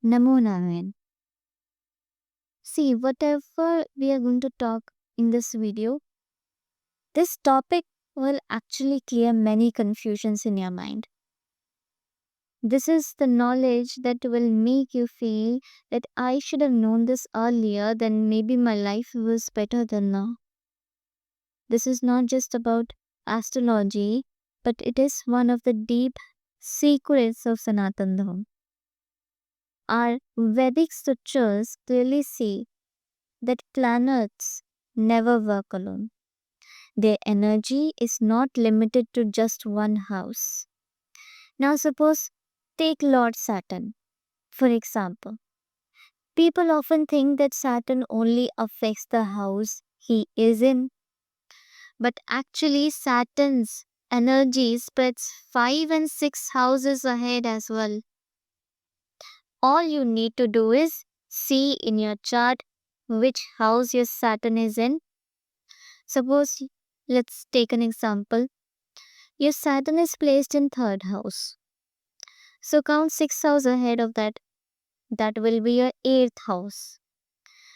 Namo Narayan. See, whatever we are going to talk in this video, this topic will actually clear many confusions in your mind. This is the knowledge that will make you feel that I should have known this earlier, then maybe my life was better than now. This is not just about astrology, but it is one of the deep secrets of Sanatan Dharma. Our Vedic scriptures clearly say that planets never work alone. Their energy is not limited to just one house. Now, suppose take Lord Saturn, for example. People often think that Saturn only affects the house he is in, but actually, Saturn's energy spreads 5 and 6 houses ahead as well. All you need to do is see in your chart which house your Saturn is in. Suppose, let's take an example. Your Saturn is placed in third house. So count 6 houses ahead of that. That will be your eighth house.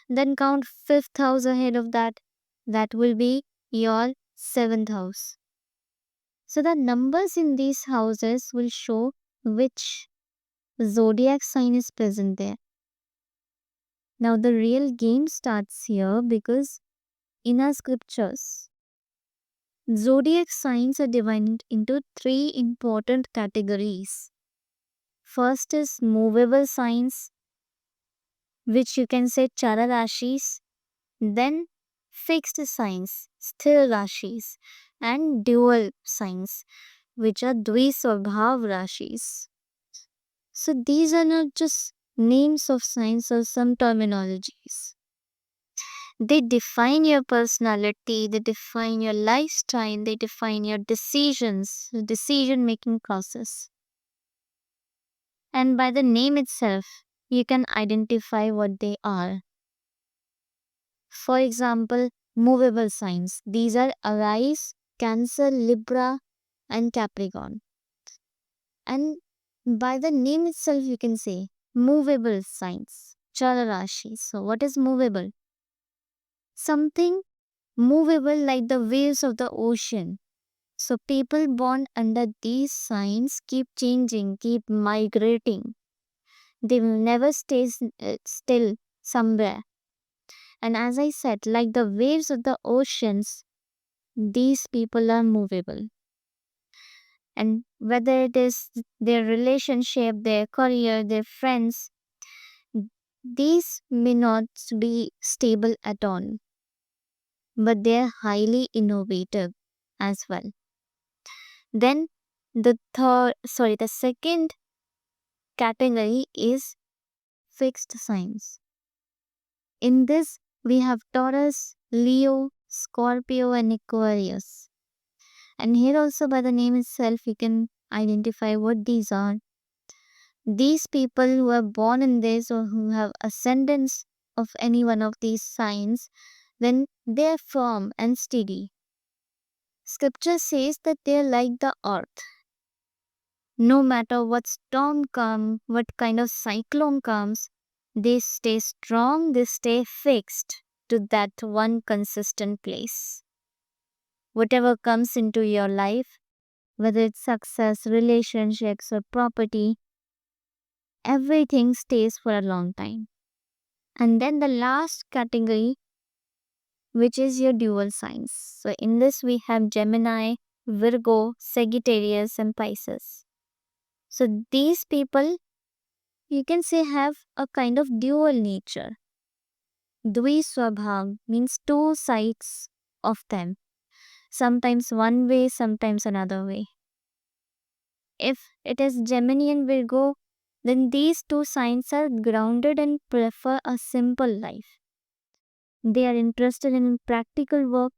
Then count fifth house ahead of that. That will be your seventh house. So the numbers in these houses will show which zodiac sign is present there. Now the real game starts here because in our scriptures, zodiac signs are divided into three important categories. First is movable signs, which you can say chara rashis, then fixed signs, sthir rashis, and dual signs, which are dvisvabhav rashis. So these are not just names of signs or some terminologies. They define your personality, they define your lifestyle, they define your decisions, decision making process. And by the name itself, you can identify what they are. For example, movable signs. These are Aries, Cancer, Libra, and Capricorn. And by the name itself, you can say movable signs, Chala Rashi. So, what is movable? Something movable like the waves of the ocean. So, people born under these signs keep changing, keep migrating. They will never stay still somewhere. And as I said, like the waves of the oceans, these people are movable. And whether it is their relationship, their career, their friends, these may not be stable at all, but they are highly innovative as well. Then the second category is fixed signs. In this, we have Taurus, Leo, Scorpio, and Aquarius. And here also by the name itself, you can identify what these are. These people who are born in this or who have ascendants of any one of these signs, then they are firm and steady. Scripture says that they are like the earth. No matter what storm comes, what kind of cyclone comes, they stay strong, they stay fixed to that one consistent place. Whatever comes into your life, whether it's success, relationships, or property, everything stays for a long time. And then the last category, which is your dual signs. So in this, we have Gemini, Virgo, Sagittarius, and Pisces. So these people, you can say, have a kind of dual nature. Dvisvabhav means two sides of them. Sometimes one way, sometimes another way. If it is Gemini and Virgo, then these two signs are grounded and prefer a simple life. They are interested in practical work.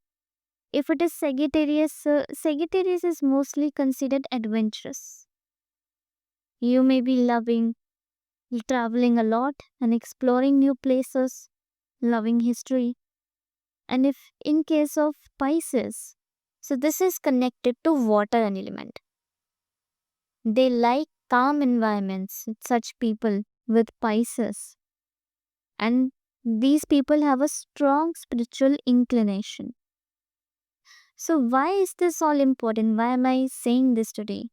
If it is Sagittarius, Sagittarius is mostly considered adventurous. You may be loving traveling a lot and exploring new places, loving history. And if in case of Pisces, so this is connected to water element. They like calm environments. Such people with Pisces. And these people have a strong spiritual inclination. So, why is this all important? Why am I saying this today?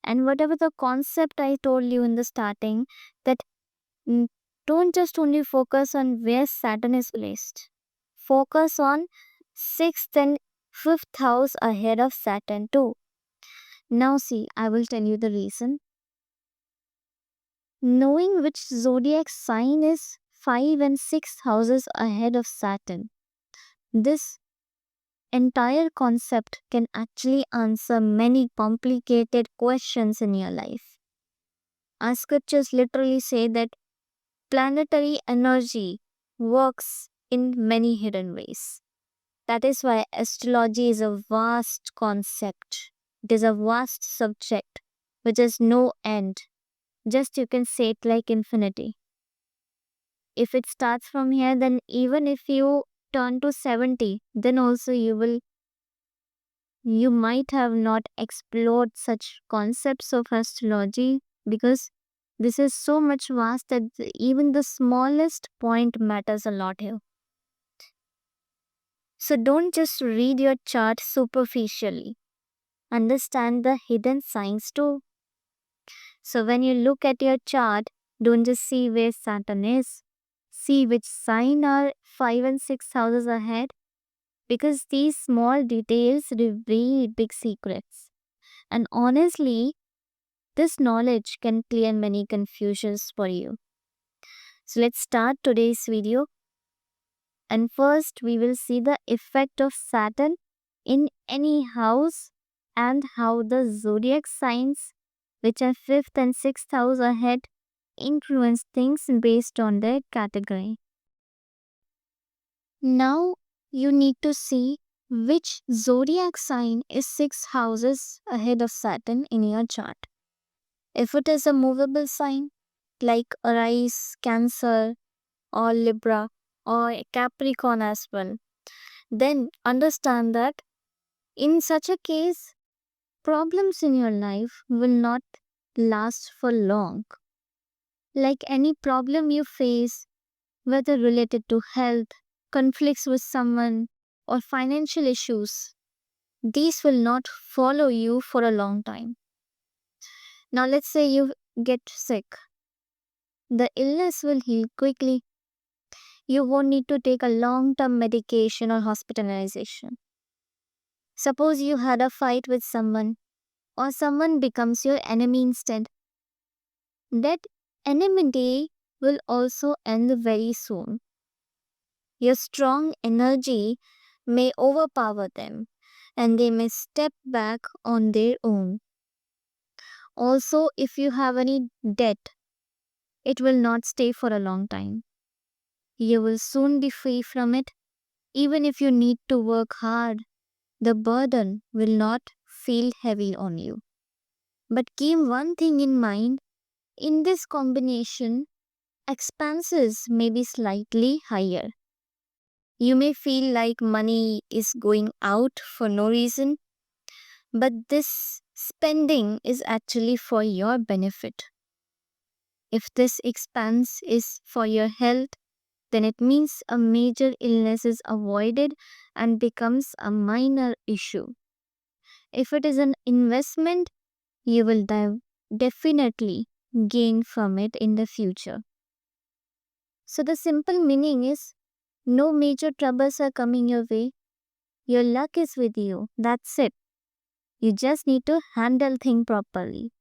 And whatever the concept I told you in the starting, that mm, don't just only focus on where Saturn is placed, focus on sixth and fifth house ahead of Saturn too. Now, see, I will tell you the reason. Knowing which zodiac sign is 5 and 6 houses ahead of Saturn, this entire concept can actually answer many complicated questions in your life. Our scriptures literally say that planetary energy works in many hidden ways. That is why astrology is a vast concept. It is a vast subject which has no end. Just you can say it like infinity. If it starts from here, then even if you turn to 70, then also you might have not explored such concepts of astrology, because this is so much vast that even the smallest point matters a lot here. So don't just read your chart superficially. Understand the hidden signs too. So when you look at your chart, don't just see where Saturn is. See which sign are 5 and 6 houses ahead, because these small details reveal big secrets. And honestly, this knowledge can clear many confusions for you. So let's start today's video. And first, we will see the effect of Saturn in any house and how the zodiac signs, which are 5th and 6th house ahead, influence things based on their category. Now, you need to see which zodiac sign is 6 houses ahead of Saturn in your chart. If it is a movable sign like Aries, Cancer, or Libra, or Capricorn as well, then understand that in such a case, problems in your life will not last for long. Like any problem you face, whether related to health, conflicts with someone, or financial issues, these will not follow you for a long time. Now, let's say you get sick. The illness will heal quickly. You won't need to take a long term medication or hospitalization. Suppose you had a fight with someone, or someone becomes your enemy instead. That enmity will also end very soon. Your strong energy may overpower them, and they may step back on their own. Also, if you have any debt, it will not stay for a long time. You will soon be free from it. Even if you need to work hard, the burden will not feel heavy on you. But keep one thing in mind, in this combination, expenses may be slightly higher. You may feel like money is going out for no reason, but this spending is actually for your benefit. If this expense is for your health, then it means a major illness is avoided and becomes a minor issue. If it is an investment, you will definitely gain from it in the future. So, the simple meaning is no major troubles are coming your way. Your luck is with you. That's it. You just need to handle things properly.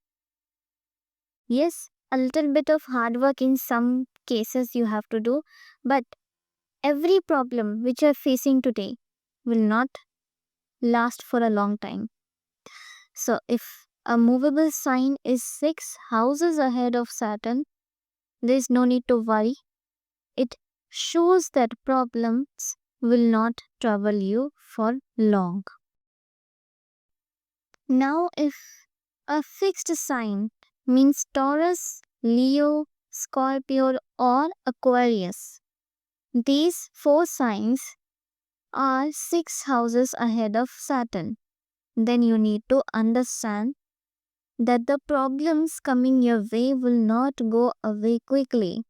Yes, a little bit of hard work in some cases you have to do, but every problem which you are facing today will not last for a long time. So, if a movable sign is 6 houses ahead of Saturn, there is no need to worry. It shows that problems will not trouble you for long. Now, if a fixed sign means Taurus, Leo, Scorpio, or Aquarius, these 4 signs are 6 houses ahead of Saturn. Then you need to understand that the problems coming your way will not go away quickly.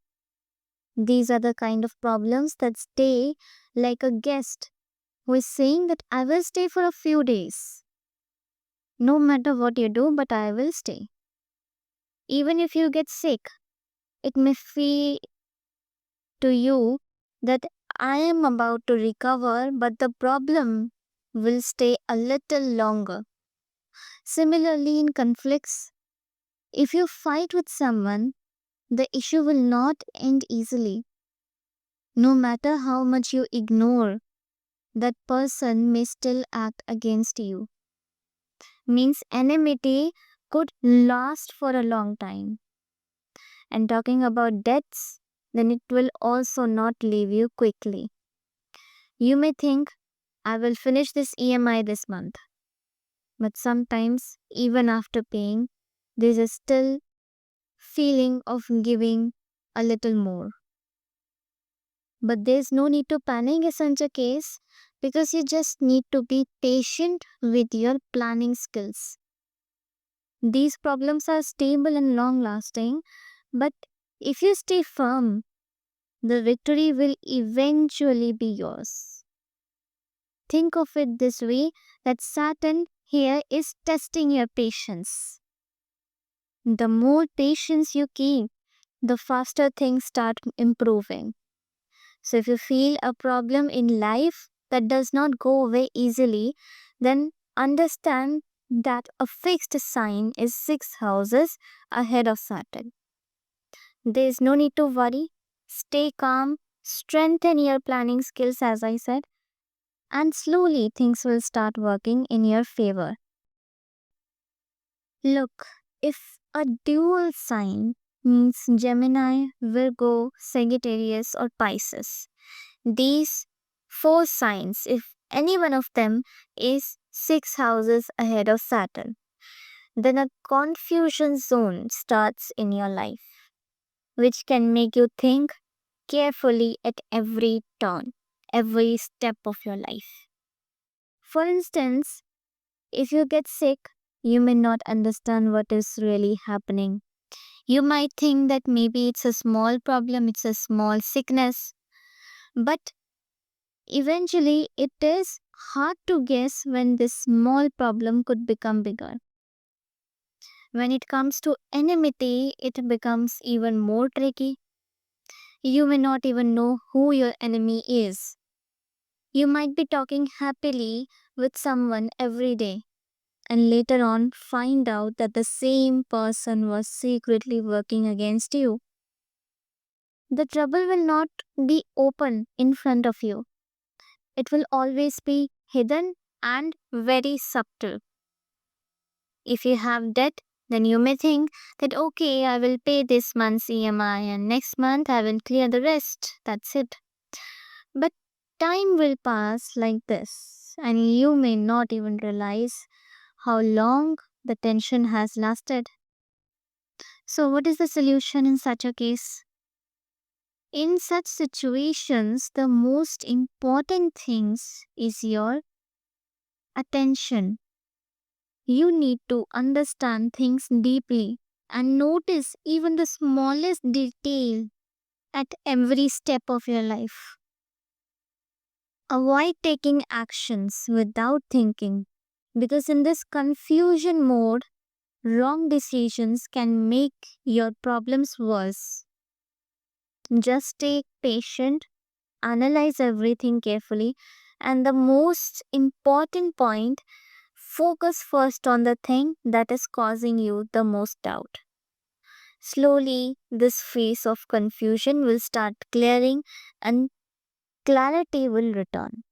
These are the kind of problems that stay like a guest who is saying that I will stay for a few days. No matter what you do, but I will stay. Even if you get sick, it may feel to you that I am about to recover, but the problem will stay a little longer. Similarly, in conflicts, if you fight with someone, the issue will not end easily. No matter how much you ignore, that person may still act against you. Means enmity could last for a long time. And talking about debts, then it will also not leave you quickly. You may think, I will finish this EMI this month. But sometimes, even after paying, there's a still feeling of giving a little more. But there's no need to panic in such a case because you just need to be patient with your planning skills. These problems are stable and long lasting, but if you stay firm, the victory will eventually be yours. Think of it this way that Saturn here is testing your patience. The more patience you keep, the faster things start improving. So, if you feel a problem in life that does not go away easily, then understand that a fixed sign is 6 houses ahead of Saturn. There is no need to worry. Stay calm, strengthen your planning skills, as I said, and slowly things will start working in your favor. Look, if a dual sign means Gemini, Virgo, Sagittarius, or Pisces, these four signs, if any one of them is 6 houses ahead of Saturn, then a confusion zone starts in your life, which can make you think carefully at every turn, every step of your life. For instance, if you get sick, you may not understand what is really happening. You might think that maybe it's a small problem, it's a small sickness, but eventually it is hard to guess when this small problem could become bigger. When it comes to enmity, it becomes even more tricky. You may not even know who your enemy is. You might be talking happily with someone every day and later on find out that the same person was secretly working against you. The trouble will not be open in front of you, it will always be hidden and very subtle. If you have debt, then you may think that okay, I will pay this month's EMI and next month I will clear the rest. That's it. But time will pass like this, and you may not even realize how long the tension has lasted. So, what is the solution in such a case? In such situations, the most important things is your attention. You need to understand things deeply and notice even the smallest detail at every step of your life. Avoid taking actions without thinking because in this confusion mode, wrong decisions can make your problems worse. Just stay patient, analyze everything carefully, and the most important point, focus first on the thing that is causing you the most doubt. Slowly, this phase of confusion will start clearing and clarity will return.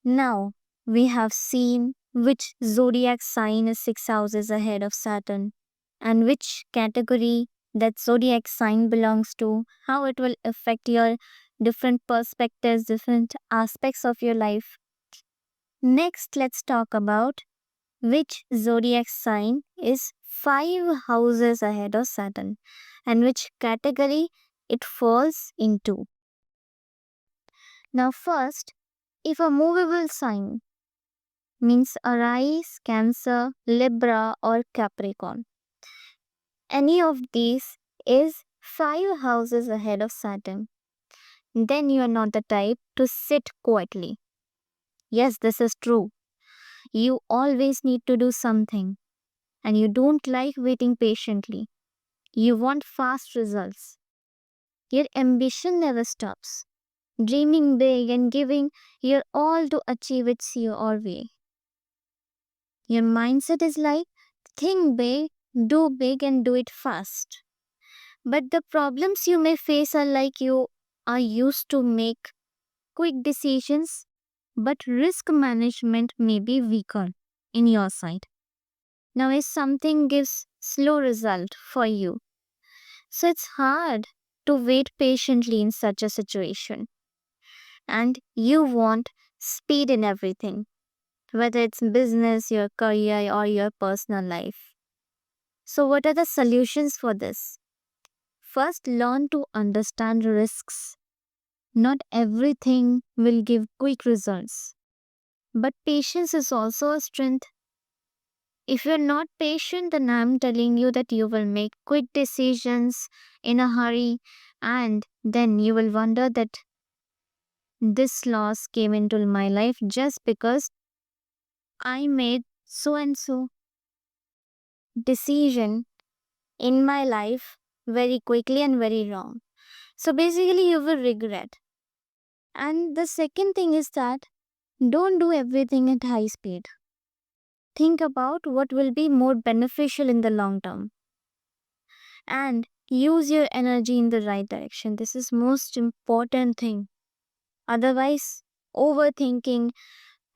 Now, we have seen which zodiac sign is 6 houses ahead of Saturn and which category that zodiac sign belongs to, how it will affect your different perspectives, different aspects of your life. Next, let's talk about which zodiac sign is 5 houses ahead of Saturn and which category it falls into. Now, first, if a movable sign, means Aries, Cancer, Libra, or Capricorn. Any of these is 5 houses ahead of Saturn. Then you are not the type to sit quietly. Yes, this is true. You always need to do something, and you don't like waiting patiently. You want fast results. Your ambition never stops. Dreaming big and giving your all to achieve it your way. Your mindset is like think big, do big, and do it fast. But the problems you may face are like you are used to make quick decisions, but risk management may be weaker in your side. Now, if something gives slow result for you, so it's hard to wait patiently in such a situation. And you want speed in everything, whether it's business, your career, or your personal life. So, what are the solutions for this? First, learn to understand risks. Not everything will give quick results, but patience is also a strength. If you're not patient, then I'm telling you that you will make quick decisions in a hurry, and then you will wonder that this loss came into my life just because I made so and so decision in my life very quickly and very wrong. So basically, you will regret. And the second thing is that don't do everything at high speed. Think about what will be more beneficial in the long term and use your energy in the right direction. This is most important thing. Otherwise, overthinking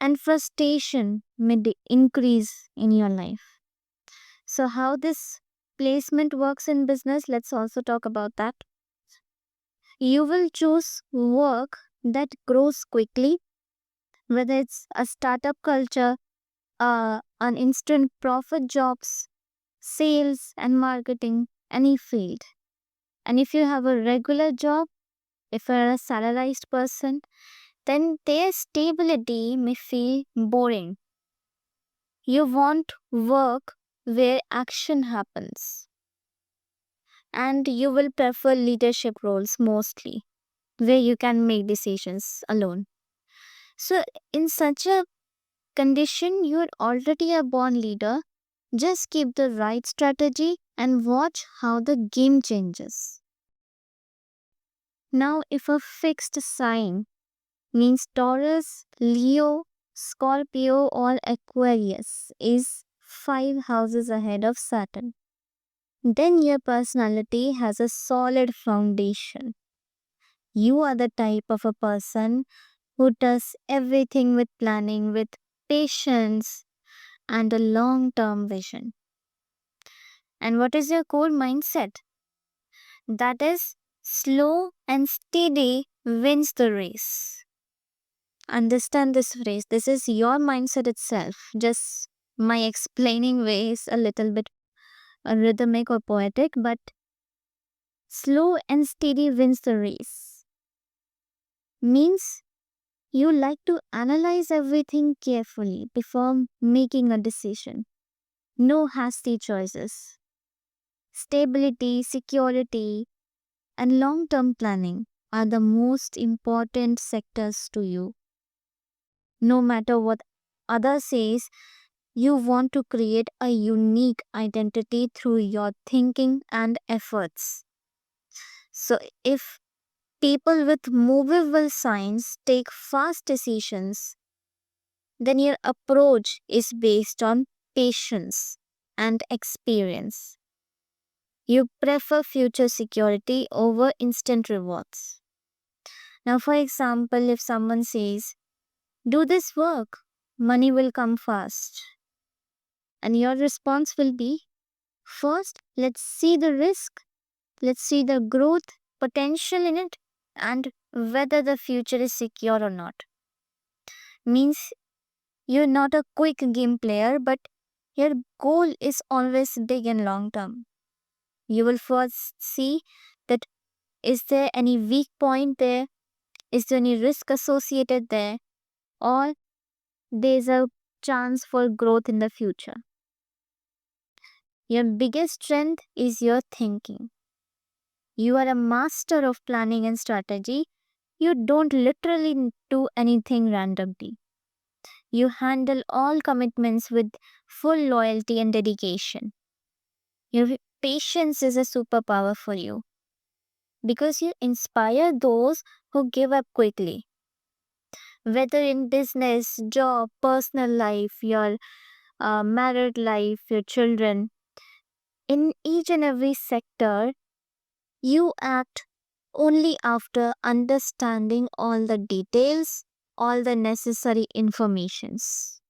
and frustration may increase in your life. So how this placement works in business, let's also talk about that. You will choose work that grows quickly, whether it's a startup culture, an instant profit jobs, sales and marketing, any field. And if you have a regular job, if you're a salarized person, then their stability may feel boring. You want work where action happens. And you will prefer leadership roles mostly, where you can make decisions alone. So, in such a condition, you're already a born leader. Just keep the right strategy and watch how the game changes. Now, if a fixed sign means Taurus, Leo, Scorpio, or Aquarius is 5 houses ahead of Saturn, then your personality has a solid foundation. You are the type of a person who does everything with planning, with patience, and a long term vision. And what is your core mindset? That is slow and steady wins the race. Understand this phrase. This is your mindset itself. Just my explaining way is a little bit rhythmic or poetic, but slow and steady wins the race. Means you like to analyze everything carefully before making a decision. No hasty choices. Stability, security, and long term planning are the most important sectors to you. No matter what others says, you want to create a unique identity through your thinking and efforts. So if people with movable signs take fast decisions, then your approach is based on patience and experience. You prefer future security over instant rewards. Now, for example, if someone says, do this work, money will come fast. And your response will be, first, let's see the risk, let's see the growth potential in it, and whether the future is secure or not. Means you're not a quick game player, but your goal is always big and long term. You will first see that is there any weak point there? Is there any risk associated there? Or there's a chance for growth in the future. Your biggest strength is your thinking. You are a master of planning and strategy. You don't literally do anything randomly. You handle all commitments with full loyalty and dedication. Your patience is a superpower for you because you inspire those who give up quickly. Whether in business, job, personal life, your married life, your children, in each and every sector, you act only after understanding all the details, all the necessary informations.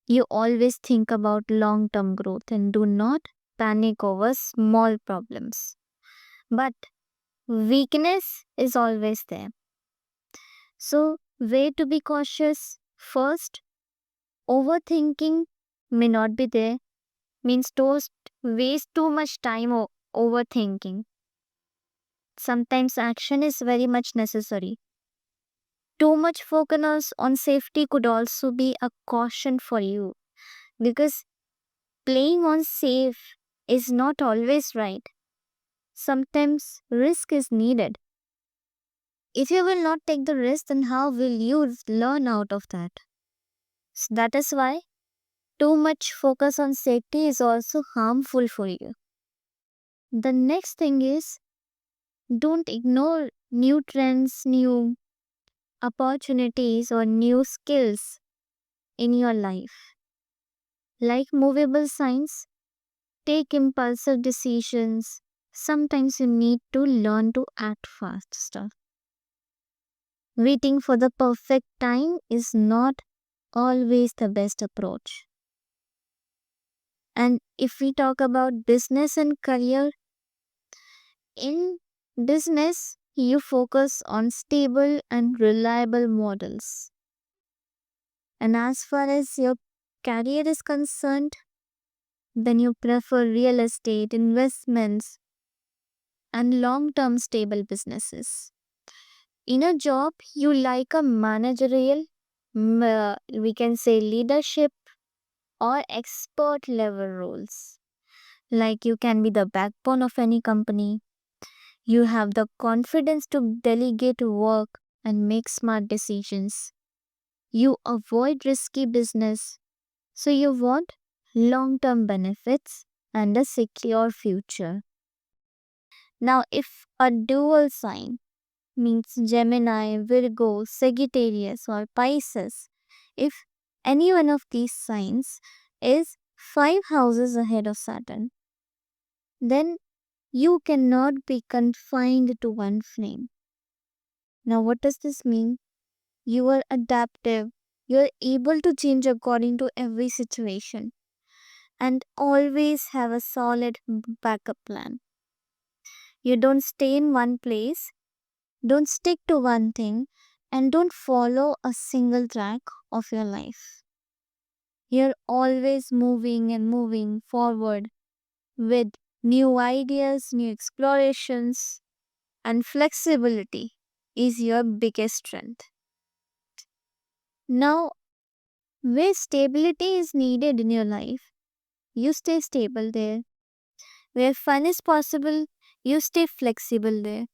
You always think about long term growth and do not panic over small problems. But weakness is always there. So, way to be cautious. First, overthinking may not be there, means don't waste too much time overthinking. Sometimes action is very much necessary. Too much focus on safety could also be a caution for you because playing on safe is not always right. Sometimes risk is needed. If you will not take the risk, then how will you learn out of that? So that is why too much focus on safety is also harmful for you. The next thing is don't ignore new trends, new opportunities, or new skills in your life. Like movable signs, take impulsive decisions. Sometimes you need to learn to act faster. Waiting for the perfect time is not always the best approach. And if we talk about business and career, in business, you focus on stable and reliable models. And as far as your career is concerned, then you prefer real estate, investments, and long term stable businesses. In a job, you like a managerial, we can say leadership, or expert level roles. Like you can be the backbone of any company. You have the confidence to delegate work and make smart decisions. You avoid risky business. So you want long term benefits and a secure future. Now, if a dual sign means Gemini, Virgo, Sagittarius, or Pisces, if any one of these signs is 5 houses ahead of Saturn, then you cannot be confined to one flame. Now, what does this mean? You are adaptive, you are able to change according to every situation, and always have a solid backup plan. You don't stay in one place, don't stick to one thing, and don't follow a single track of your life. You're always moving and moving forward with new ideas, new explorations, and flexibility is your biggest strength. Now, where stability is needed in your life, you stay stable there. Where fun is possible, you stay flexible there.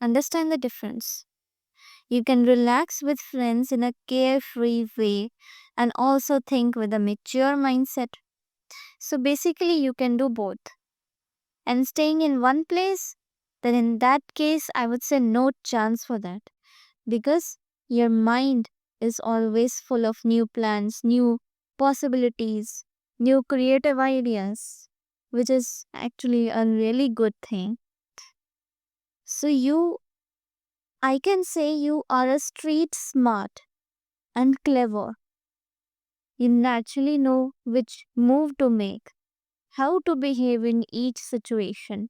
Understand the difference. You can relax with friends in a carefree way and also think with a mature mindset. So basically, you can do both. And staying in one place, then in that case, I would say no chance for that because your mind is always full of new plans, new possibilities, new creative ideas, which is actually a really good thing. So, I can say you are a street smart and clever. You naturally know which move to make, how to behave in each situation,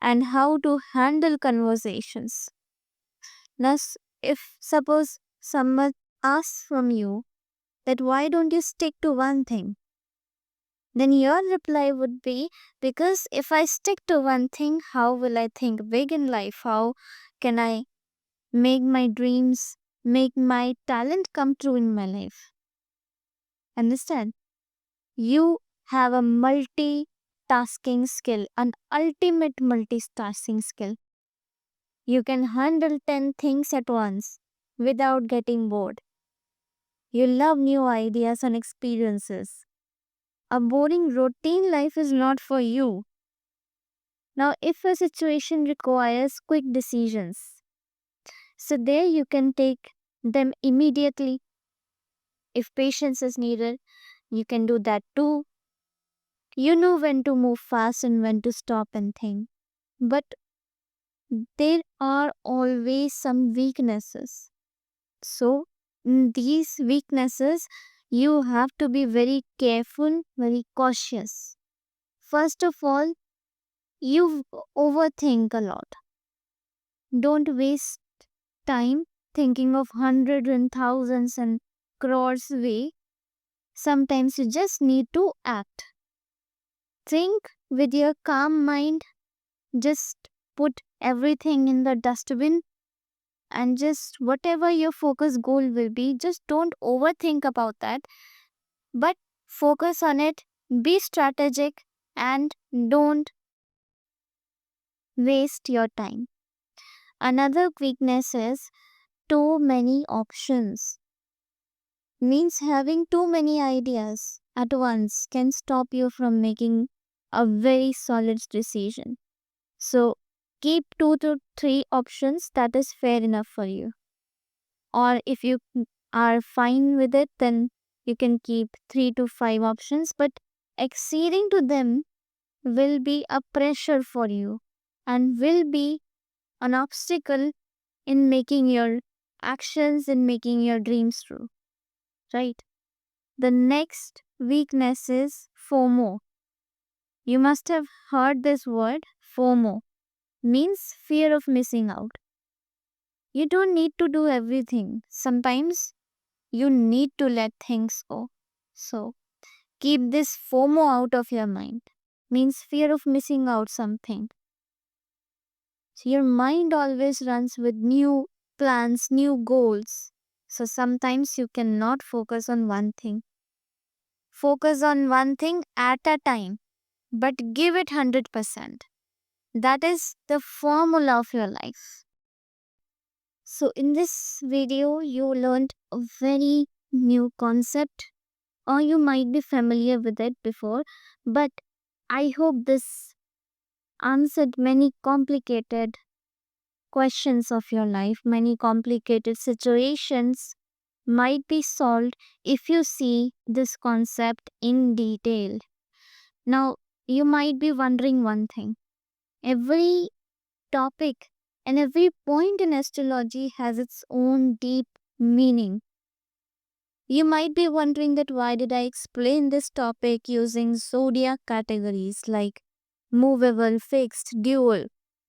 and how to handle conversations. Thus, if suppose someone asks from you that why don't you stick to one thing, then your reply would be because if I stick to one thing, how will I think big in life? How can I make my dreams, make my talent come true in my life? Understand? You have a multitasking skill, an ultimate multitasking skill. You can handle 10 things at once without getting bored. You love new ideas and experiences. A boring routine life is not for you. Now, if a situation requires quick decisions, so there you can take them immediately. If patience is needed, you can do that too. You know when to move fast and when to stop and think. But there are always some weaknesses. So, in these weaknesses, you have to be very careful, very cautious. First of all, you overthink a lot. Don't waste time thinking of hundreds and thousands and crores way. Sometimes you just need to act. Think with your calm mind. Just put everything in the dustbin and just whatever your focus goal will be, just don't overthink about that, but focus on it. Be strategic and don't waste your time. Another weakness is too many options. Means having too many ideas at once can stop you from making a very solid decision. So keep 2 to 3 options, that is fair enough for you. Or if you are fine with it, then you can keep 3 to 5 options, but exceeding to them will be a pressure for you and will be an obstacle in making your actions, in making your dreams true, right? The next weakness is FOMO. You must have heard this word. FOMO means fear of missing out. You don't need to do everything. Sometimes you need to let things go. So keep this FOMO out of your mind. Means fear of missing out something. So your mind always runs with new plans, new goals. So sometimes you cannot focus on one thing. Focus on one thing at a time, but give it 100%. That is the formula of your life. So in this video, you learned a very new concept, or you might be familiar with it before, but I hope this answered many complicated questions of your life. Many complicated situations might be solved if you see this concept in detail. Now, you might be wondering one thing. Every topic and every point in astrology has its own deep meaning. You might be wondering that why did I explain this topic using zodiac categories like movable, fixed, dual.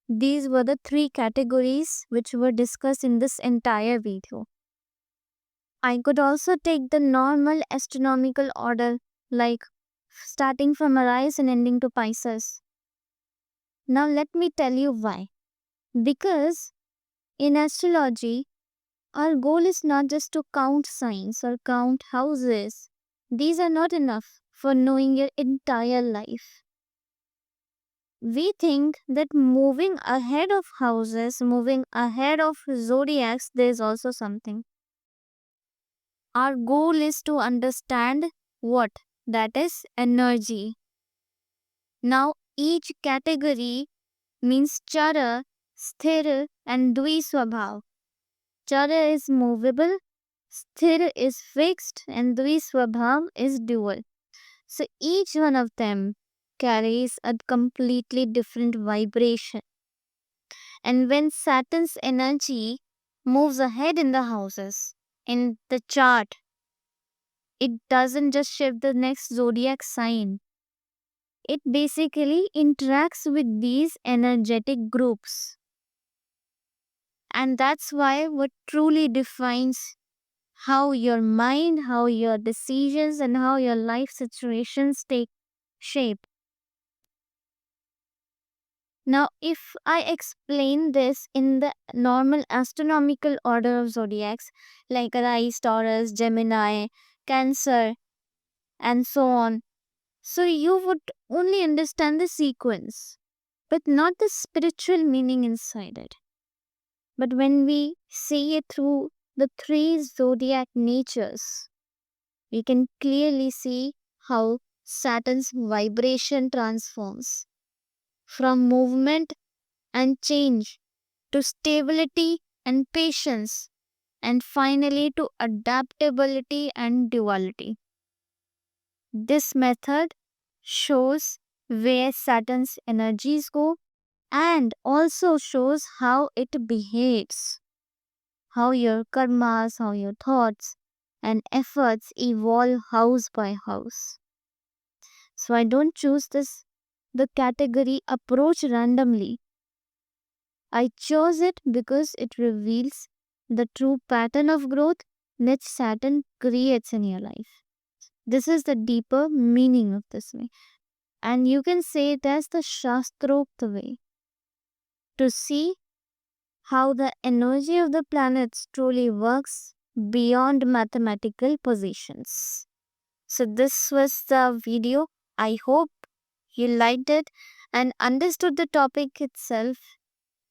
These were the 3 categories which were discussed in this entire video. I could also take the normal astronomical order like starting from Aries and ending to Pisces. Now let me tell you why. Because in astrology, our goal is not just to count signs or count houses. These are not enough for knowing your entire life. We think that moving ahead of houses, moving ahead of zodiacs, there is also something. Our goal is to understand what? That is energy. Now, each category means chara, sthir, and dviswabhav. Chara is movable, sthir is fixed, and dviswabhav is dual. So each one of them carries a completely different vibration. And when Saturn's energy moves ahead in the houses, in the chart, it doesn't just shift the next zodiac sign. It basically interacts with these energetic groups. And that's why what truly defines how your mind, how your decisions, and how your life situations take shape. Now, if I explain this in the normal astronomical order of zodiacs, like Aries, Taurus, Gemini, Cancer, and so on. So you would only understand the sequence, but not the spiritual meaning inside it. But when we see it through the three zodiac natures, we can clearly see how Saturn's vibration transforms from movement and change to stability and patience, and finally to adaptability and duality. This method shows where Saturn's energies go and also shows how it behaves, how your karmas, how your thoughts and efforts evolve house by house. So I don't choose the category approach randomly. I chose it because it reveals the true pattern of growth that Saturn creates in your life. This is the deeper meaning of this way. And you can say it as the Shastrokta way to see how the energy of the planets truly works beyond mathematical positions. So, this was the video. I hope you liked it and understood the topic itself.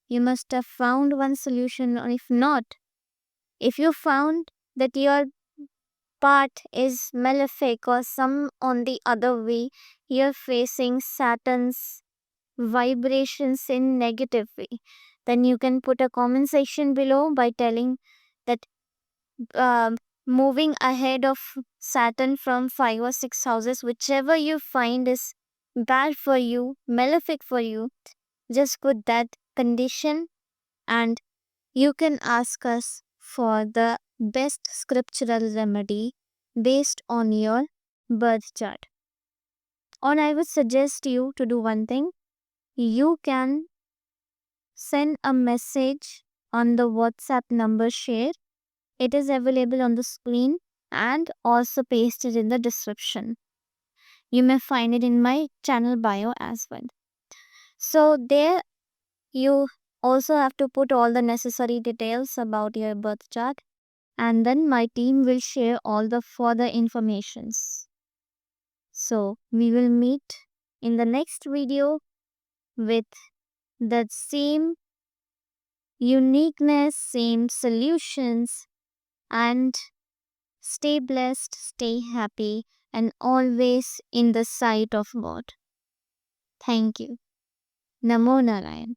You must have found one solution, or if not, if you found that your part is malefic or some on the other way, you're facing Saturn's vibrations in negative way, then you can put a comment section below by telling that moving ahead of Saturn from 5 or 6 houses, whichever you find is bad for you, malefic for you, just put that condition, and you can ask us for the best scriptural remedy based on your birth chart. Or I would suggest you to do one thing. You can send a message on the WhatsApp number shared. It is available on the screen and also pasted in the description. You may find it in my channel bio as well. So there you also have to put all the necessary details about your birth chart, and then my team will share all the further informations. So we will meet in the next video with the same uniqueness, same solutions, and stay blessed, stay happy, and always in the sight of God. Thank you. Namo Narayan.